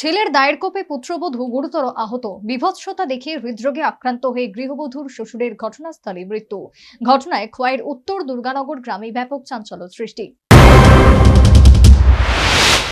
ছেলের দায়ের কোপে পুত্রবধূ গুরুতর আহত। বিভৎসতা দেখে হৃদরোগে আক্রান্ত হয়ে গৃহবধূর শ্বশুরের ঘটনাস্থলে মৃত্যু। ঘটনায় খোয়াইয়ের উত্তর দুর্গানগর গ্রামে ব্যাপক চাঞ্চল্য সৃষ্টি।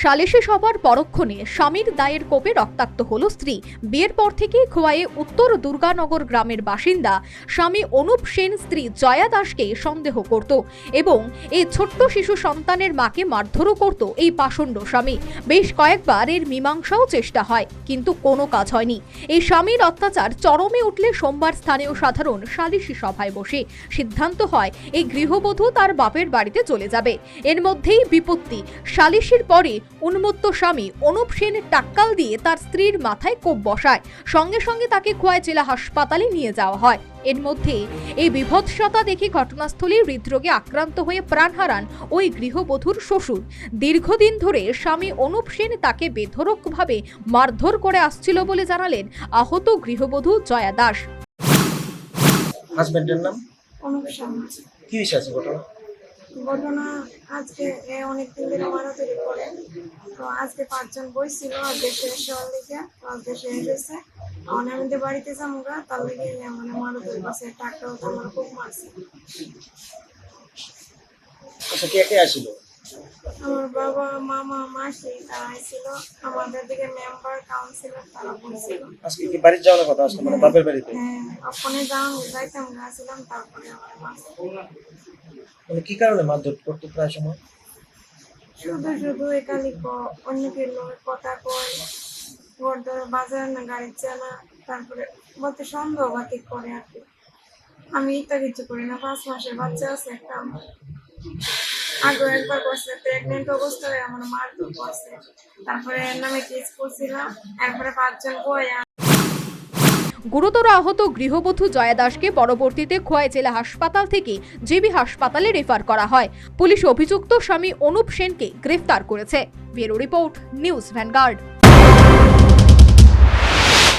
সালিশি সভার পরক্ষণে স্বামীর দায়ের কোপে রক্তাক্ত হল স্ত্রী। বিয়ের পর থেকে খোয়াইয়ে উত্তর দুর্গানগর গ্রামের বাসিন্দা স্বামী অনুপ সেন স্ত্রী জয়া দাসকে সন্দেহ করত এবং এই ছোট্ট শিশু সন্তানের মাকে মারধরও করত এই পাষণ্ড স্বামী। বেশ কয়েকবার এর মীমাংসাও চেষ্টা হয়, কিন্তু কোনো কাজ হয়নি। এই স্বামীর অত্যাচার চরমে উঠলে সোমবার স্থানীয় সাধারণ সালিশি সভায় বসে সিদ্ধান্ত হয় এই গৃহবধূ তার বাপের বাড়িতে চলে যাবে। এর মধ্যেই বিপত্তি। সালিশির পরে উন্মত্ত স্বামী অনুপ সেন টাক্কাল দিয়ে তার স্ত্রীর মাথায় কোপ বসায়। সঙ্গে সঙ্গে তাকে খোয়াই জেলা হাসপাতালে নিয়ে যাওয়া হয়। এর মধ্যে এই বিভৎসতা দেখে ঘটনাস্থলে হৃদরোগে আক্রান্ত হয়ে প্রাণ হারান ওই গৃহবধূর শ্বশুর। দীর্ঘদিন ধরে স্বামী অনুপ সেন তাকে বেধড়কভাবে মারধর করে আসছিল বলে জানালেন আহত গৃহবধূ জয়া দাস। হাজবেন্ডের নাম অনুপ শর্মা। কি হয়েছে আছে ঘটনা? ঘটনা আজকে অনেকদিন ধরে মারামারি করে, তো আজকে 5 জন বইছিল দেশে এসে ওর লিগে, আজকে শেষ হয়েছে। আমাদের বাড়িতে যামুগা তার লিগে মানে মারামারি করছে, টাকাও তো আমার খুব মারছে। আচ্ছা, কে কে আসছিল? আমার বাবা, মামা, মাসি তারা আইছিল, আমাদের দিকে মেম্বার কাউন্সিলর তারা বলছিল। আজকে কি বাড়ি যাওয়ার কথা আসলে, মানে বাপের বাড়িতে? হ্যাঁ, ওখানে যাইতাম গেছিলাম, তারপরে আমার মারছে। মানে কি কারণে মারধর করতে প্রায় সময়? শুধু একালি অন্য কেউ কথা কয়, ঘর বাজার না গাড়ি চালা, তারপরে বলতে সন্দেহবাদী করে আর কি। আমি এটা কিছু করি না, 5 মাসের বাচ্চা আছে একটা আমার। আগে একবার করছে, প্রেগনেন্ট অবস্থায় আমার মারধর করছে, তারপরে এর নামে কেস করছিলাম, এরপরে 5 জন বই। গুরুতর আহত গৃহবধূ জয়া দাসকে পরবর্তীতে খোয়াই জেলা হাসপাতাল থেকে জিবি হাসপাতালে রেফার করা হয়। পুলিশ অভিযুক্ত স্বামী অনুপ সেনকে গ্রেফতার করেছে। Bureau report, news vanguard.